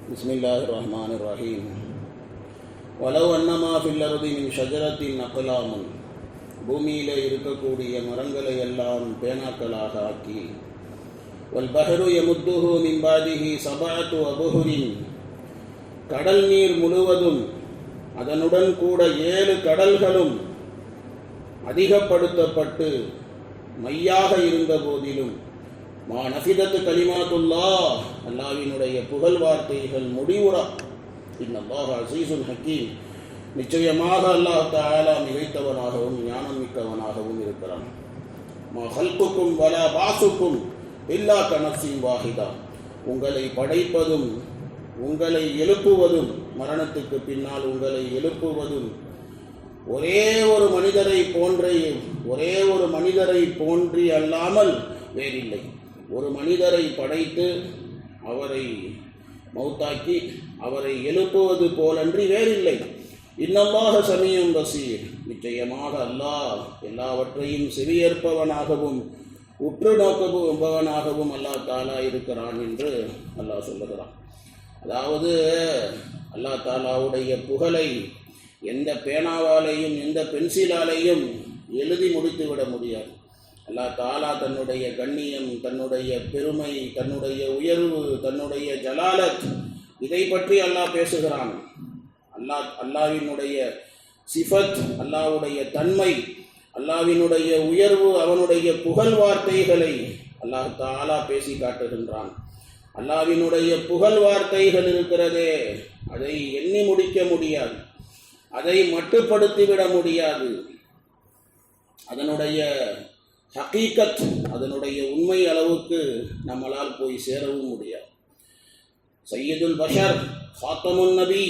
بسم الله الرحمن الرحيم ولو أنما في الأرض من شجرة أقلام பூமியிலே இருக்கக்கூடிய மரங்களை எல்லாம் பேனாக்களாக ஆக்கி வல்பஹரு யமுத்துஹு மின் பாதிஹி சபஅத்து அபுஹுரின் கடல் நீர் முழுவதும் அதனுடன் கூட 7 கடல்களும் அதிகப்படுத்தப்பட்டு மையாக இருந்த போதிலும் மா நஃபிதத்து கலிமாத்துல்லாஹ் அல்லாஹ்வினுடைய புகழ் வார்த்தைகள் முடிவுறா. இன்னல்லாஹ் அஸீஸுன் ஹக்கீம், நிச்சயமாக அல்லாஹ் தஆலா மிகைத்தவனாகவும் ஞானம் மிக்கவனாகவும் இருக்கிறான். மா ஹல்குக்கும் வலா பாசுக்கும் இல்லா கனஃப்ஸின் வாஹிதா, உங்களை படைப்பதும் உங்களை எழுப்புவதும் மரணத்துக்கு பின்னால் உங்களை எழுப்புவதும் ஒரே ஒரு மனிதரை போன்றி அல்லாமல் வேறில்லை. ஒரு மனிதரை படைத்து அவரை மௌத்தாக்கி அவரை எழுப்புவது போலன்றி வேறில்லை. இன்னல்லாஹ சமீஉன் பஸீர், நிச்சயமாக அல்லாஹ் எல்லாவற்றையும் செவியேற்பவனாகவும் உற்று நோக்குபவனாகவும் அல்லாஹ் தாலா இருக்கிறான் என்று அல்லாஹ் சொல்லுகிறான். அதாவது அல்லாஹ் தாலாவுடைய புகழை எந்த பேனாவாலேயும் எந்த பென்சிலாலேயும் எழுதி முடித்து விட முடியாது. அல்லாஹ் தாலா தன்னுடைய கண்ணியம், தன்னுடைய பெருமை, தன்னுடைய உயர்வு, தன்னுடைய ஜலாலத், இதை பற்றி அல்லாஹ் பேசுகிறான். அல்லாஹ்வினுடைய சிஃபத், அல்லாஹ்வுடைய தன்மை, அல்லாஹ்வினுடைய உயர்வு, அவனுடைய புகழ் வார்த்தைகளை அல்லாஹ் தாலா பேசி காட்டுகின்றான். அல்லாஹ்வினுடைய புகழ் வார்த்தைகள் இருக்கிறதே, அதை எண்ணி முடிக்க முடியாது, அதை மட்டுப்படுத்திவிட முடியாது. அதனுடைய ஹகீகத், அதனுடைய உண்மை அளவுக்கு நம்மளால் போய் சேரவும் முடியாது. சையதுல் பஷர் ஃபாத்தமுன் நபி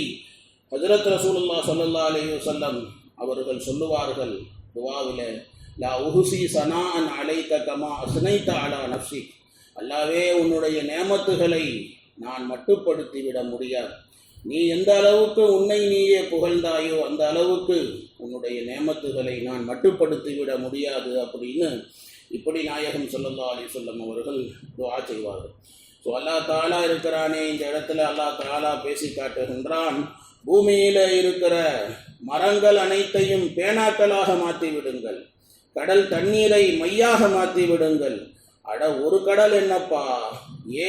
ஹஜ்ரத் ரசூலுல்லாஹ் ஸல்லல்லாஹு அலைஹி வஸல்லம் அவர்கள் சொல்லுவார்கள் துஆவிலே, லா உஹ்ஸி ஸனாஅன் அலைக கமா அஸ்னைத அலா நஃப்ஸிக், அல்லாஹ்வே உன்னுடைய நேமத்துகளை நான் மட்டுப்படுத்தி விட முடியாது. நீ எந்த அளவுக்கு உன்னை நீயே புகழ்ந்தாயோ அந்த அளவுக்கு உன்னுடைய நேமத்துகளை நான் மட்டுப்படுத்தி விட முடியாது அப்படின்னு இப்படி நாயகம் ஸல்லல்லாஹு அலைஹி வஸல்லம் அவர்கள் துஆ செய்வார்கள். ஸோ அல்லாஹ் தாலா இருக்கிறானே, இந்த இடத்துல அல்லாஹ் தாலா பேசி காட்டுகின்றான், பூமியில இருக்கிற மரங்கள் அனைத்தையும் பேனாக்களாக மாற்றி விடுங்கள், கடல் தண்ணீரை மையாக மாற்றி விடுங்கள். அட ஒரு கடல் என்னப்பா,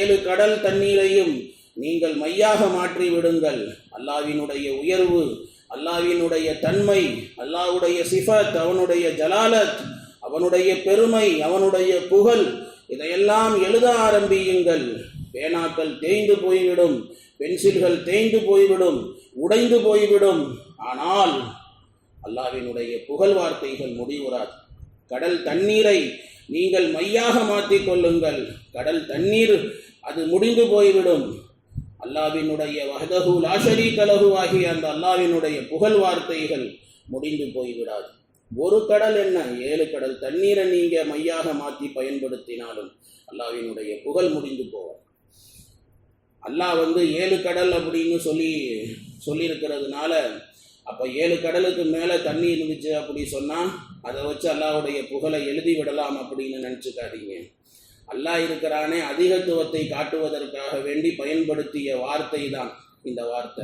7 கடல் தண்ணீரையும் நீங்கள் மையாக மாற்றி விடுங்கள். அல்லாஹ்வினுடைய உயர்வு, அல்லாஹ்வினுடைய தன்மை, அல்லாஹ்வுடைய சிஃபத், அவனுடைய ஜலாலத், அவனுடைய பெருமை, அவனுடைய புகழ், இதையெல்லாம் எழுத ஆரம்பியுங்கள். பேனாக்கள் தேய்ந்து போய்விடும், பென்சில்கள் தேய்ந்து போய்விடும், உடைந்து போய்விடும். ஆனால் அல்லாஹ்வினுடைய புகழ் வார்த்தைகள் முடிவுறாது. கடல் தண்ணீரை நீங்கள் மையாக மாற்றிக் கொள்ளுங்கள், கடல் தண்ணீர் அது முடிந்து போய்விடும். அல்லாஹ்வினுடைய வஹ்தஹு லா ஷரீக லஹு ஆகிய அந்த அல்லாஹ்வினுடைய புகழ் வார்த்தைகள் முடிந்து போய்விடாது. ஒரு கடல் என்ன, 7 கடல் தண்ணீரை நீங்க மையாக மாற்றி பயன்படுத்தினாலும் அல்லாஹ்வினுடைய புகழ் முடிந்து போவார். அல்லாஹ் 7 கடல் அப்படின்னு சொல்லியிருக்கிறதுனால, அப்போ 7 கடலுக்கு மேலே தண்ணி இருந்துச்சு அப்படி சொன்னால் அதை வச்சு அல்லாஹ்வுடைய புகழை எழுதி விடலாம் அப்படின்னு நினச்சிக்காதீங்க. அல்லாஹ் இருக்கிறானே, அதிகத்துவத்தை காட்டுவதற்காக வேண்டி பயன்படுத்திய வார்த்தை தான் இந்த வார்த்தை.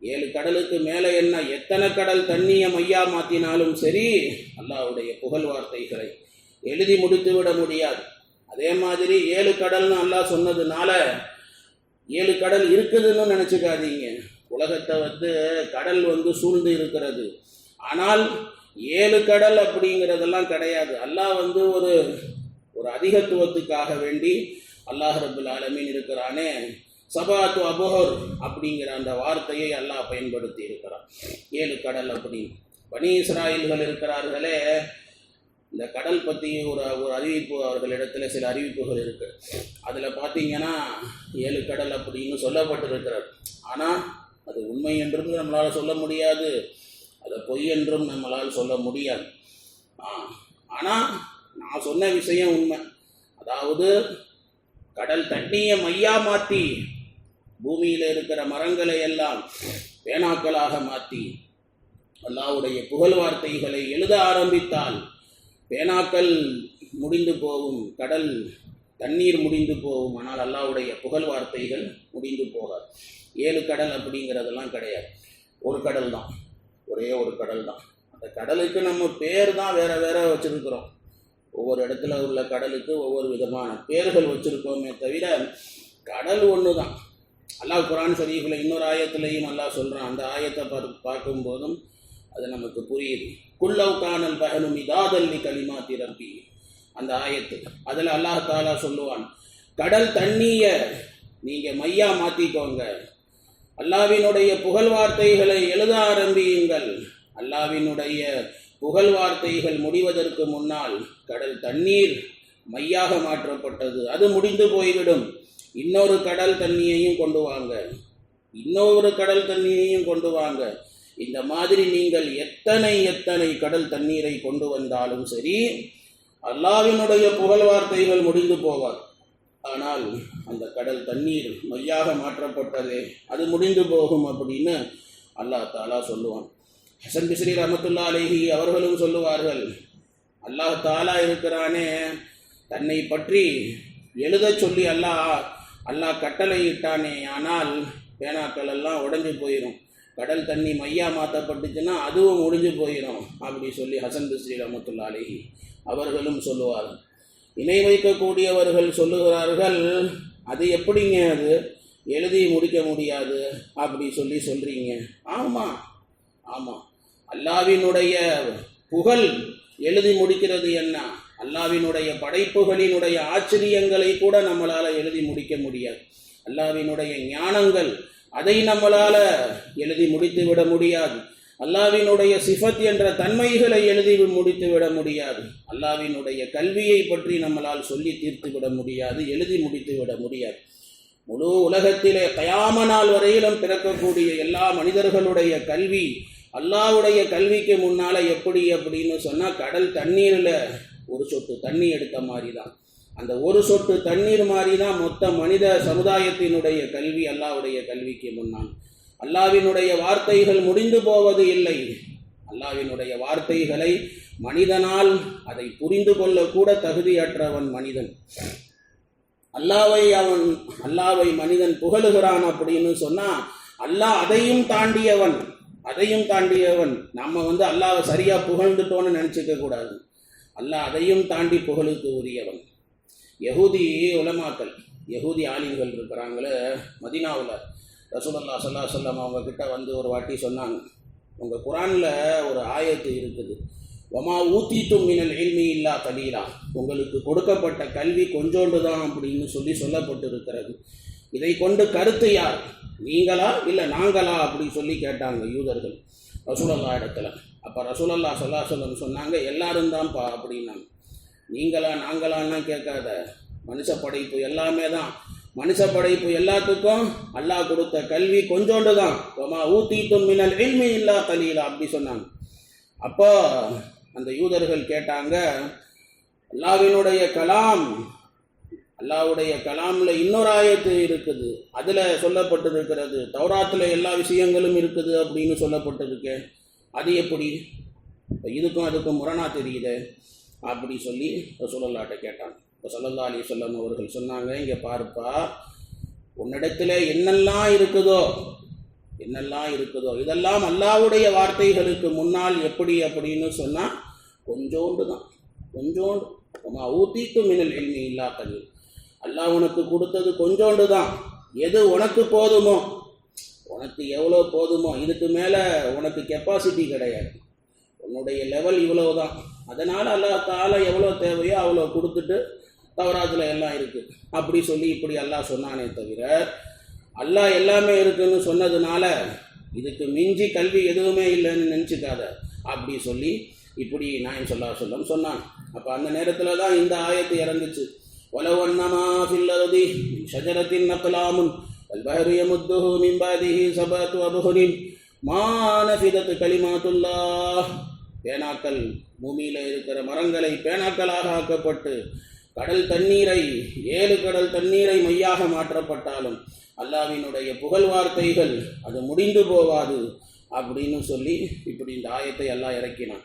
7 கடலுக்கு மேலே என்ன, எத்தனை கடல் தண்ணியை மையா மாற்றினாலும் சரி அல்லாஹ்வுடைய புகழ் வார்த்தைகளை எழுதி முடித்து விட முடியாது. அதே மாதிரி 7 கடல்னு அல்லாஹ் சொன்னதுனால 7 கடல் இருக்குதுன்னு நினச்சிக்காதீங்க. உலகத்தை கடல் சூழ்ந்து இருக்கிறது, ஆனால் 7 கடல் அப்படிங்கிறதெல்லாம் கிடையாது. அல்லாஹ் ஒரு அதிகத்துவத்துக்காக வேண்டி அல்லாஹ் ரப்புல் ஆலமீன் இருக்கிறானே, சபாத்து அபுஹர் அப்படிங்கிற அந்த வார்த்தையை அல்லாஹ் பயன்படுத்தி இருக்கிறான். 7 கடல் அப்படி. பனி இஸ்ராயல்கள் இருக்கிறார்களே, இந்த கடல் பற்றி ஒரு அறிவிப்பு அவர்களிடத்துல சில அறிவிப்புகள் இருக்கு. அதில் பார்த்தீங்கன்னா 7 கடல் அப்படின்னு சொல்லப்பட்டிருக்கிறது. ஆனால் அது உண்மை என்றும் நம்மளால் சொல்ல முடியாது, அதை பொய் என்றும் நம்மளால் சொல்ல முடியாது. ஆனால் நான் சொன்ன விஷயம் உண்மை. அதாவது கடல் தண்ணியை மையா மாற்றி பூமியில் இருக்கிற மரங்களை எல்லாம் பேனாக்களாக மாற்றி அல்லாஹ்வுடைய புகழ் வார்த்தைகளை எழுத ஆரம்பித்தால் பேனாக்கள் முடிந்து போகும், கடல் தண்ணீர் முடிந்து போகும், ஆனால் அல்லாஹ்வுடைய புகழ் வார்த்தைகள் முடிந்து போகாது. 7 கடல் அப்படிங்கிறதெல்லாம் கிடையாது. ஒரு கடல் தான், ஒரே ஒரு கடல் தான். அந்த கடலுக்கு நம்ம பேர் தான் வேற வேற வச்சிருக்கிறோம். ஒவ்வொரு இடத்துல உள்ள கடலுக்கு ஒவ்வொரு விதமான பேர்கள் வச்சிருக்கோமே தவிர கடல் ஒன்று தான். அல்லாஹ் குர்ஆன் ஷரீஃபில் இன்னொரு ஆயத்திலையும் அல்லாஹ் சொல்கிறான். அந்த ஆயத்தை பார்க்கும்போதும் அது நமக்கு புரியுது. குல்லவ் கானல் பஹரு மிதாதல் லிகலிமாத்தி ரப்பி, அந்த ஆயத்து அதில் அல்லாஹ் தாலா சொல்லுவான், கடல் தண்ணியை நீங்கள் மையா மாற்றிக்கோங்க, அல்லாஹ்வினுடைய புகழ் வார்த்தைகளை எழுத ஆரம்பியுங்கள். அல்லாஹ்வினுடைய புகழ் வார்த்தைகள் முடிவதற்கு முன்னால் கடல் தண்ணீர் மையாக மாற்றப்பட்டது, அது முடிந்து போய்விடும். இன்னொரு கடல் தண்ணியையும் கொண்டு வாங்க, இன்னொரு கடல் தண்ணியையும் கொண்டு வாங்க. இந்த மாதிரி நீங்கள் எத்தனை கடல் தண்ணீரை கொண்டு வந்தாலும் சரி, அல்லாஹ்வினுடைய புகழ் வார்த்தைகள் முடிந்து போவார். ஆனால் அந்த கடல் தண்ணீர் மையாக மாற்றப்பட்டதே, அது முடிந்து போகும் அப்படின்னு அல்லாஹ் தாலா சொல்லுவான். ஹசன் பிஸ்ரி ரஹ்மத்துல்லாஹி அலைஹி அவர்களும் சொல்லுவார்கள், அல்லாஹ் தாலா இருக்கிறானே, தன்னை பற்றி எழுத சொல்லி அல்லாஹ் கட்டளை இட்டானே, ஆனால் பேனாக்கள் எல்லாம் உடைஞ்சு போயிடும், கடல் தண்ணி மையா மாற்றப்பட்டுச்சுன்னா அதுவும் முடிஞ்சு போயிடும் அப்படி சொல்லி ஹசன் பிஸ்ரி ரஹ்மத்துல்லாஹி அலைஹி அவர்களும் சொல்லுவார்கள். இணை வைக்கக்கூடியவர்கள் சொல்லுகிறார்கள், அது எப்படிங்க அது எழுதி முடிக்க முடியாது அப்படி சொல்றீங்க. ஆமாம், அல்லாஹ்வினுடைய புகழ் எழுதி முடிக்கிறது என்ன? அல்லாஹ்வினுடைய படைப்புகளினுடைய ஆச்சரியங்களை கூட நம்மளால் எழுதி முடிக்க முடியாது. அல்லாஹ்வினுடைய ஞானங்கள், அதை நம்மளால் எழுதி முடித்து விட முடியாது. அல்லாஹ்வினுடைய சிஃபத் என்ற தன்மைகளை எழுதி முடித்து விட முடியாது. அல்லாஹ்வினுடைய கல்வியை பற்றி நம்மளால் சொல்லி தீர்த்து விட முடியாது, எழுதி முடித்து விட முடியாது. முழு உலகத்திலே கயாம நாள் வரையிலும் பிறக்கக்கூடிய எல்லா மனிதர்களுடைய கல்வி அல்லாஹ்வுடைய கல்விக்கு முன்னால எப்படி அப்படின்னு சொன்னால், கடல் தண்ணீரில் ஒரு சொட்டு தண்ணி எடுத்த மாதிரி தான். அந்த ஒரு சொட்டு தண்ணீர் மாதிரி தான் மொத்த மனித சமுதாயத்தினுடைய கல்வி அல்லாஹ்வுடைய கல்விக்கு முன்னால். அல்லாஹ்வினுடைய வார்த்தைகள் முடிந்து போவது இல்லை. அல்லாஹ்வினுடைய வார்த்தைகளை மனிதனால் அதை புரிந்து கொள்ளக்கூட தகுதியற்றவன் மனிதன். அல்லாஹ்வை மனிதன் புகழுகிறான் அப்படின்னு சொன்னா, அல்லாஹ் அதையும் தாண்டியவன். நம்ம அல்லாஹ்வை சரியா புகழ்ந்துட்டோன்னு நினைச்சுக்க கூடாது. அல்லாஹ் அதையும் தாண்டி புகழுக்கு உரியவன். யஹூதி உலமாக்கள், யஹூதி ஆலிம்கள் இருக்கிறாங்களே மதீனாவில், ரசூலுல்லாஹி ஸல்லல்லாஹு அலைஹி வஸல்லம் அவங்க கிட்ட ஒரு வாட்டி சொன்னாங்க, உங்கள் குர்ஆனில் ஒரு ஆயத்து இருக்குது, வமா ஊத்தீத்தும் மினல் இல்மி இல்லா கலீலா, உங்களுக்கு கொடுக்கப்பட்ட கல்வி கொஞ்சோண்டு தான் அப்படின்னு சொல்லப்பட்டு இருக்கிறது. இதை கொண்டு கருத்து யார், நீங்களா இல்லை நாங்களா அப்படி சொல்லி கேட்டாங்க யூதர்கள் ரசூலுல்லாஹ் இடத்துல. அப்போ ரசூலுல்லாஹி ஸல்லல்லாஹு அலைஹி வஸல்லம் சொன்னாங்க, எல்லாரும் தான்ப்பா அப்படின்னாங்க. நீங்களா நாங்களான்னா கேட்காத, மனுஷ படைப்பு எல்லாமே தான். மனுஷ படைப்பு எல்லாத்துக்கும் அல்லாஹ் கொடுத்த கல்வி கொஞ்சோண்டு தான். வமா ஊத்தீத்தும் மினல் இல்மி இல்லா கலீலா அப்படி சொன்னாங்க. அப்போ அந்த யூதர்கள் கேட்டாங்க, அல்லாஹ்வினுடைய கலாம்ல இன்னொரு ஆயத்து இருக்குது, அதில் சொல்லப்பட்டிருக்கிறது, தௌராத்தில் எல்லா விஷயங்களும் இருக்குது அப்படின்னு சொல்லப்பட்டிருக்கு, அது எப்படி இதுக்கும் அதுக்கும் முரணா தெரியுது அப்படி சொல்லி ரசூலுல்லாஹ்ட்ட கேட்டாங்க. இப்போ ஸல்லல்லாஹு அலைஹி வஸல்லம் அவர்கள் சொன்னாங்க, இங்கே பாருப்பா, உன்னிடத்தில் என்னெல்லாம் இருக்குதோ இதெல்லாம் அல்லாஹ்வுடைய வார்த்தைகளுக்கு முன்னால் எப்படி அப்படின்னு சொன்னால் கொஞ்சோண்டு தான். ஊத்தீத்து மினல் இல்மி இல்லா கலீல், அல்லாஹ் உனக்கு கொடுத்தது கொஞ்சோண்டு தான். எது உனக்கு போதுமோ, உனக்கு எவ்வளோ போதுமோ, இதுக்கு மேலே உனக்கு கெப்பாசிட்டி கிடையாது, உன்னுடைய லெவல் இவ்வளோ தான். அதனால் அல்லாஹ் தாலா எவ்வளோ தேவையோ அவ்வளோ கொடுத்துட்டு தௌராத்தில் எல்லாம் இருக்குது அப்படி சொல்லி இப்படி அல்லாஹ் சொன்னானே தவிர, அல்லாஹ் எல்லாமே இருக்குன்னு சொன்னதுனால இதுக்கு மிஞ்சி கல்வி எதுவுமே இல்லைன்னு நினச்சிக்காத அப்படி சொல்லி இப்படி நாயகம் ஸல்லல்லாஹு அலைஹி வஸல்லம் சொன்னான். அப்போ அந்த நேரத்தில் தான் இந்த ஆயத்து இறங்குச்சு. வலவ் அன்னமா ஃபில் அர்தி மின் ஷஜரத்தின் அக்லாமுன் வல் பஹ்ரு யமுத்துஹு மின் பஅதிஹி சபஅத்து அப்ஹுரின் மா நஃபிதத் கலிமாத்துல்லாஹ், பேனாக்கள் பூமியில் இருக்கிற மரங்களை பேனாக்களாக ஆக்கப்பட்டு கடல் தண்ணீரை 7 கடல் தண்ணீரை மையாக மாற்றப்பட்டாலும் அல்லாஹ்வினுடைய புகழ் வார்த்தைகள் அது முடிந்து போகாது அப்படின்னு சொல்லி இப்படி இந்த ஆயத்தை அல்லாஹ் இறக்கினான்.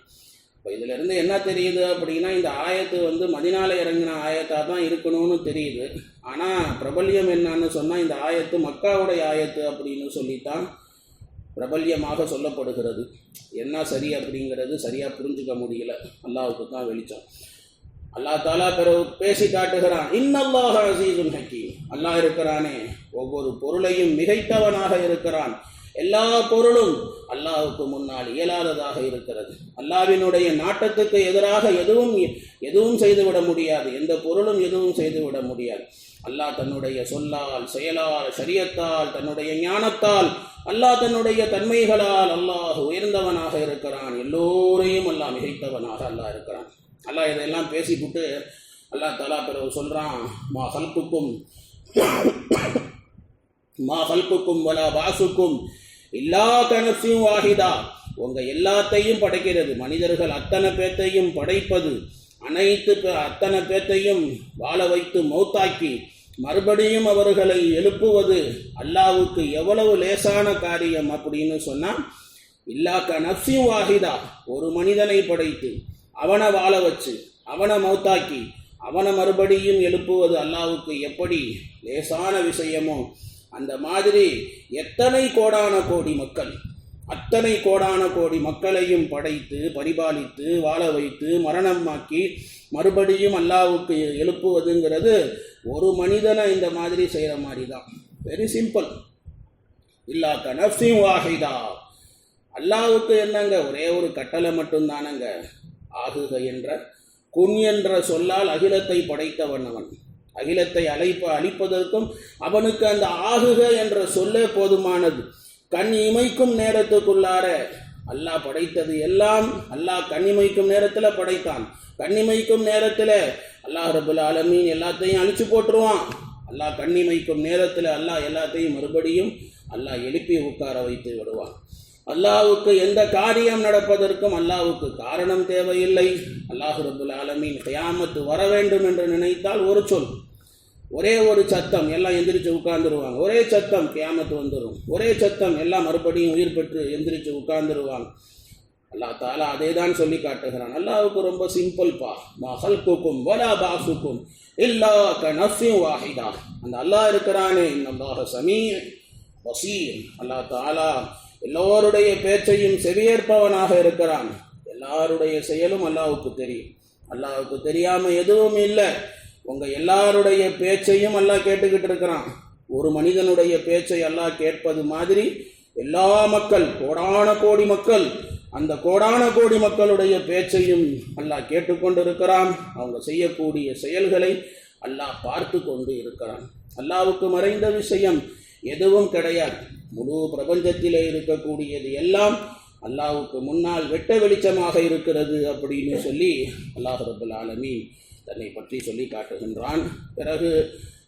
இப்போ இதிலிருந்து என்ன தெரியுது அப்படின்னா, இந்த ஆயத்து வந்து மதினால இறங்கின ஆயத்தாக தான் இருக்கணும்னு தெரியுது. ஆனால் பிரபல்யம் என்னன்னு சொன்னால், இந்த ஆயத்து மக்காவுடைய ஆயத்து அப்படின்னு சொல்லித்தான் பிரபல்யமாக சொல்லப்படுகிறது. என்ன சரி அப்படிங்கிறது சரியாக புரிஞ்சுக்க முடியல. அல்லாஹ்வுக்கு தான் வெளிச்சம். அல்லாஹ் தாலா பிறகு பேசி காட்டுகிறான், இன்னல்லாஹ அஸீஸுன் ஹக்கீம். அல்லாஹ் இருக்கிறானே ஒவ்வொரு பொருளையும் மிகைத்தவனாக இருக்கிறான். எல்லா பொருளும் அல்லாஹ்வுக்கு முன்னால் இயலாததாக இருக்கிறது. அல்லாஹ்வினுடைய நாட்டத்துக்கு எதிராக எதுவும் செய்துவிட முடியாது. எந்த பொருளும் எதுவும் செய்துவிட முடியாது. அல்லாஹ் தன்னுடைய சொல்லால், செயலால், ஷரியத்தால், தன்னுடைய ஞானத்தால், அல்லாஹ் தன்னுடைய தன்மைகளால் அல்லாஹ் உயர்ந்தவனாக இருக்கிறான். எல்லோரையும் அல்லாஹ் மிகைத்தவனாக அல்லாஹ் இருக்கிறான். அல்லாஹ் இதெல்லாம் பேசிவிட்டு அல்லாஹ் தஆலா பிறகு சொல்றான், மா ஹல்குக்கும் வலா பாசுக்கும் இல்லா கனஃப்ஸின் வாஹிதா. உங்க எல்லாத்தையும் படைக்கிறது, மனிதர்கள் அத்தனை பேத்தையும் படைப்பது, அத்தனை பேத்தையும் வாழ வைத்து மௌத்தாக்கி மறுபடியும் அவர்களை எழுப்புவது அல்லாஹ்வுக்கு எவ்வளவு லேசான காரியம் அப்படின்னு சொன்னா, இல்லா கனஃப்ஸின் வாஹிதா, ஒரு மனிதனை படைத்து அவனை வாழ வச்சு அவனை மௌத்தாக்கி அவனை மறுபடியும் எழுப்புவது அல்லாஹ்வுக்கு எப்படி லேசான விஷயமோ, அந்த மாதிரி எத்தனை கோடான கோடி மக்கள், அத்தனை கோடான கோடி மக்களையும் படைத்து பரிபாலித்து வாழ வைத்து மரணமாக்கி மறுபடியும் அல்லாஹ்வுக்கு எழுப்புவதுங்கிறது ஒரு மனிதனை இந்த மாதிரி செய்கிற மாதிரி தான். Very simple. இல்லா கனஃப்ஸின் வாஹிதா. அல்லாஹ்வுக்கு என்னங்க, ஒரே ஒரு கட்டளை மட்டும்தானங்க, ஆகுக என்ற குன் என்ற சொல்லால் அகிலத்தை படைத்தவன் அவன். அகிலத்தை அழிப்பதற்கும் அவனுக்கு அந்த ஆகுக என்ற சொல்லே போதுமானது. கண் இமைக்கும் நேரத்துக்குள்ளார அல்லாஹ் படைத்தது எல்லாம் அல்லாஹ் கண்ணிமைக்கும் நேரத்தில் படைத்தான். கண்ணிமைக்கும் நேரத்தில் அல்லாஹ் ரப்புல் ஆலமீன் எல்லாத்தையும் அழிச்சு போட்டுருவான். அல்லாஹ் கண்ணிமைக்கும் நேரத்தில் அல்லாஹ் எல்லாத்தையும் மறுபடியும் அல்லாஹ் எழுப்பி உட்கார வைத்து விடுவான். அல்லாஹ்வுக்கு எந்த காரியம் நடப்பதற்கும் அல்லாஹ்வுக்கு காரணம் தேவையில்லை. அல்லாஹ் ரப்புல் ஆலமீன் கியாமத்து வர வேண்டும் என்று நினைத்தால் ஒரு சொல், ஒரே ஒரு சத்தம், எல்லாம் எந்திரிச்சு உட்கார்ந்துருவாங்க. ஒரே சத்தம், கியாமத்து வந்துடும். ஒரே சத்தம், எல்லாம் மறுபடியும் உயிர் பெற்று எந்திரிச்சு உட்கார்ந்துருவாங்க. அல்லாஹ் தாலா அதே தான் சொல்லி காட்டுகிறான். அல்லாஹ்வுக்கு ரொம்ப சிம்பிள்பா. மா ஹல்குக்கும் வலா பாசுக்கும் இல்லா கனஃப்ஸின் வாஹிதா. அந்த அல்லாஹ் இருக்கிறானே, இன்னல்லாஹ ஸமீஉ பஸீர். அல்லாஹ் தாலா எல்லோருடைய பேச்சையும் செவியேற்பவனாக இருக்கிறான். எல்லாருடைய செயலும் அல்லாஹ்வுக்கு தெரியும். அல்லாஹ்வுக்கு தெரியாம எதுவும் இல்லை. உங்க எல்லாருடைய பேச்சையும் அல்லாஹ் கேட்டுக்கிட்டு இருக்கிறான். ஒரு மனிதனுடைய பேச்சை அல்லாஹ் கேட்பது மாதிரி எல்லா மக்கள், கோடான கோடி மக்கள், அந்த கோடான கோடி மக்களுடைய பேச்சையும் அல்லாஹ் கேட்டுக்கொண்டு இருக்கிறான். அவங்க செய்யக்கூடிய செயல்களை அல்லாஹ் பார்த்து கொண்டு இருக்கிறான். அல்லாஹ்வுக்கு மறைந்த விஷயம் எதுவும் கிடையாது. முழு பிரபஞ்சத்திலே இருக்கக்கூடியது எல்லாம் அல்லாஹ்வுக்கு முன்னால் வெட்ட வெளிச்சமாக இருக்கிறது அப்படின்னு சொல்லி அல்லாஹ் ரப்புல் ஆலமீன் தன்னை பற்றி சொல்லி காட்டுகின்றான். பிறகு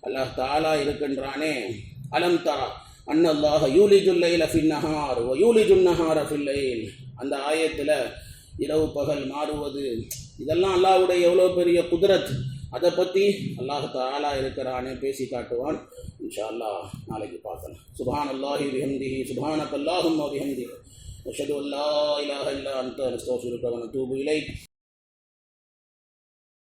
அல்லாஹ் தாலா இருக்கின்றானே, அலம் தரா அன்னல்லாஹ யூலிஜுல் லைல ஃபின் நஹார் வ யூலிஜுன் நஹார ஃபில் லைல். அந்த ஆயத்தில் இரவு பகல் மாறுவது இதெல்லாம் அல்லாஹ்வுடைய எவ்வளோ பெரிய குத்ரத், அதை பற்றி அல்லாஹ் தஆலா இருக்கிறானே பேசி காட்டுவான். இன்ஷா அல்லாஹ் நாளைக்கு பார்க்கலாம். சுப்ஹானல்லாஹி பிஹம்திஹி சுப்ஹானக்கல்லாஹும்ம பிஹம்திஹி அஷ்ஹது அல்லா இலாஹா இல்லா அன்த நஸ்தக்ஃபிருக வ நதூபு இலைக்.